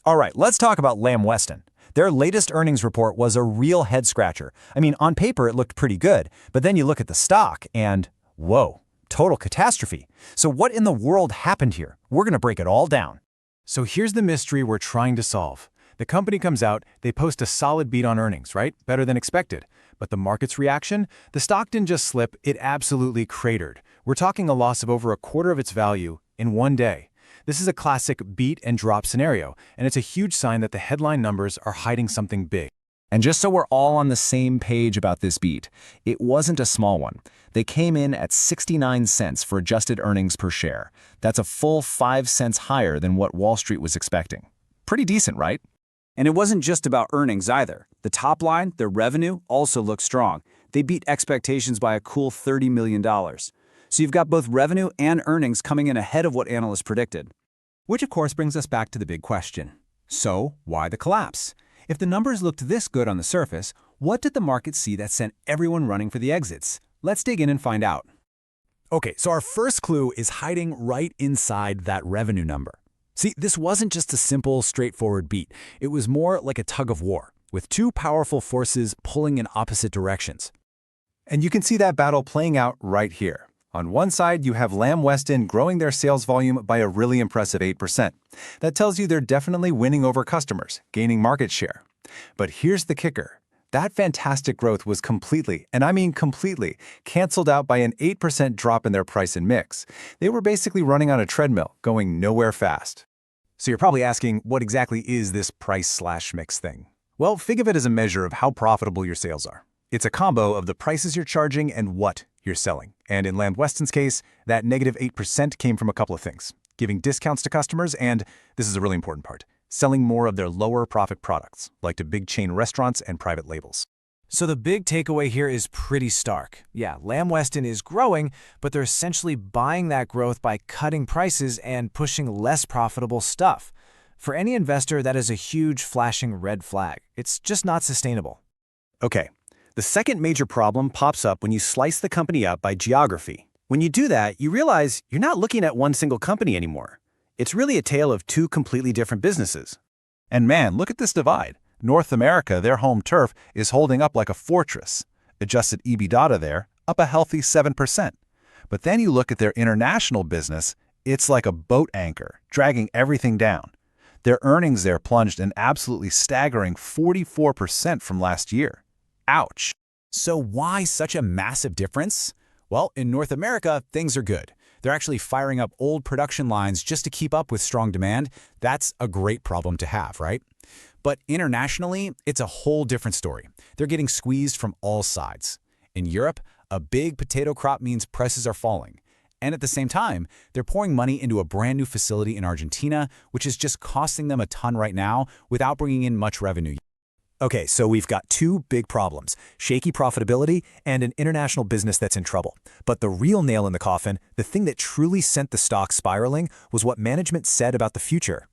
All right, let's talk about Weston. Their latest earnings report was a real head-scratcher. I mean, on paper it looked pretty good, but then you look at the stock and, whoa, total catastrophe. So what in the world happened here? We're going to break it all down. So here's the mystery we're trying to solve. The company comes out, they post a solid beat on earnings, right? Better than expected. But the market's reaction? The stock didn't just slip, it absolutely cratered. We're talking a loss of over a quarter of its value in one day. This is a classic beat and drop scenario, and it's a huge sign that the headline numbers are hiding something big. And just so we're all on the same page about this beat, it wasn't a small one. They came in at 69 cents for adjusted earnings per share. That's a full 5 cents higher than what Wall Street was expecting. Pretty decent, right? And it wasn't just about earnings either. The top line, their revenue, also looked strong. They beat expectations by a cool $30 million. So you've got both revenue and earnings coming in ahead of what analysts predicted. Which of course brings us back to the big question. So, why the collapse? If the numbers looked this good on the surface, what did the market see that sent everyone running for the exits? Let's dig in and find out. Okay, so our first clue is hiding right inside that revenue number. See, this wasn't just a simple, straightforward beat. It was more like a tug of war, with two powerful forces pulling in opposite directions. And you can see that battle playing out right here. On one side, you have Weston growing their sales volume by a really impressive 8%. That tells you they're definitely winning over customers, gaining market share. But here's the kicker. That fantastic growth was completely, and I mean completely, canceled out by an 8% drop in their price and mix. They were basically running on a treadmill, going nowhere fast. So you're probably asking, what exactly is this price/mix thing? Well, think of it as a measure of how profitable your sales are. It's a combo of the prices you're charging and what you're selling. And in Weston's case, that negative 8% came from a couple of things: giving discounts to customers and, this is a really important part, selling more of their lower profit products, like to big chain restaurants and private labels. So the big takeaway here is pretty stark. Yeah, Weston is growing, but they're essentially buying that growth by cutting prices and pushing less profitable stuff. For any investor, that is a huge flashing red flag. It's just not sustainable. Okay, the second major problem pops up when you slice the company up by geography. When you do that, you realize you're not looking at one single company anymore. It's really a tale of two completely different businesses. And man, look at this divide. North America, their home turf, is holding up like a fortress. Adjusted EBITDA there, up a healthy 7%. But then you look at their international business, it's like a boat anchor, dragging everything down. Their earnings there plunged an absolutely staggering 44% from last year. Ouch. So why such a massive difference? Well, in North America, things are good. They're actually firing up old production lines just to keep up with strong demand. That's a great problem to have, right? But internationally, it's a whole different story. They're getting squeezed from all sides. In Europe, a big potato crop means prices are falling. And at the same time, they're pouring money into a brand new facility in Argentina, which is just costing them a ton right now without bringing in much revenue. Okay, so we've got two big problems: shaky profitability and an international business that's in trouble. But the real nail in the coffin, the thing that truly sent the stock spiraling, was what management said about the future.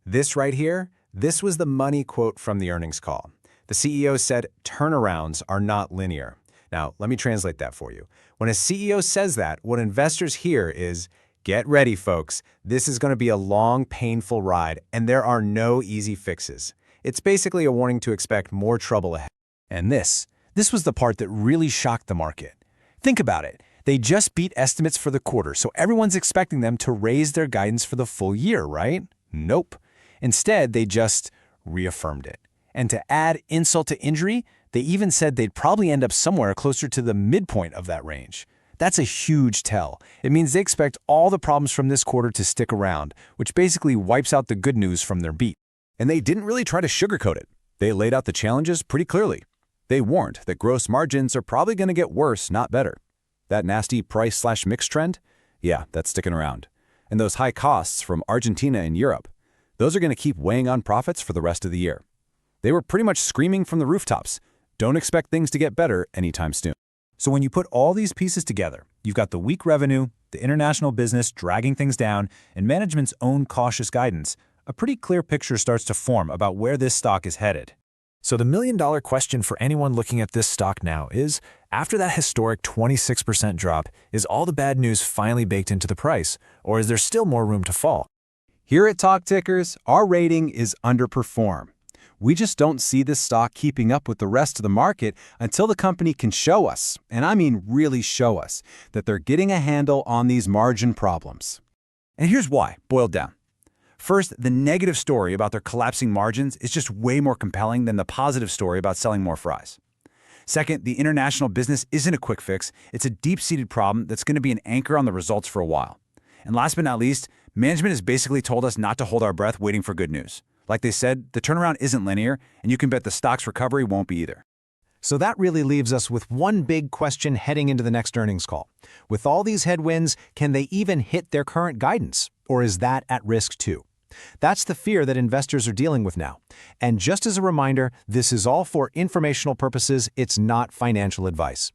This right here, this was the money quote from the earnings call. The CEO said, turnarounds are not linear. Now, let me translate that for you. When a CEO says that, what investors hear is, get ready, folks. This is going to be a long, painful ride, and there are no easy fixes. It's basically a warning to expect more trouble ahead. And this was the part that really shocked the market. Think about it. They just beat estimates for the quarter, so everyone's expecting them to raise their guidance for the full year, right? Nope. Instead, they just reaffirmed it. And to add insult to injury, they even said they'd probably end up somewhere closer to the midpoint of that range. That's a huge tell. It means they expect all the problems from this quarter to stick around, which basically wipes out the good news from their beat. And they didn't really try to sugarcoat it. They laid out the challenges pretty clearly. They warned that gross margins are probably going to get worse, not better. That nasty price/mix trend? Yeah, that's sticking around. And those high costs from Argentina and Europe, those are going to keep weighing on profits for the rest of the year. They were pretty much screaming from the rooftops, don't expect things to get better anytime soon. So when you put all these pieces together, you've got the weak revenue, the international business dragging things down, and management's own cautious guidance, a pretty clear picture starts to form about where this stock is headed. So the million-dollar question for anyone looking at this stock now is, after that historic 26% drop, is all the bad news finally baked into the price, or is there still more room to fall? Here at Talk Tickers, our rating is underperform. We just don't see this stock keeping up with the rest of the market until the company can show us, and I mean really show us, that they're getting a handle on these margin problems. And here's why, boiled down. First, the negative story about their collapsing margins is just way more compelling than the positive story about selling more fries. Second, the international business isn't a quick fix. It's a deep-seated problem that's going to be an anchor on the results for a while. And last but not least, management has basically told us not to hold our breath waiting for good news. Like they said, the turnaround isn't linear, and you can bet the stock's recovery won't be either. So that really leaves us with one big question heading into the next earnings call. With all these headwinds, can they even hit their current guidance? Or is that at risk too? That's the fear that investors are dealing with now. And just as a reminder, this is all for informational purposes. It's not financial advice.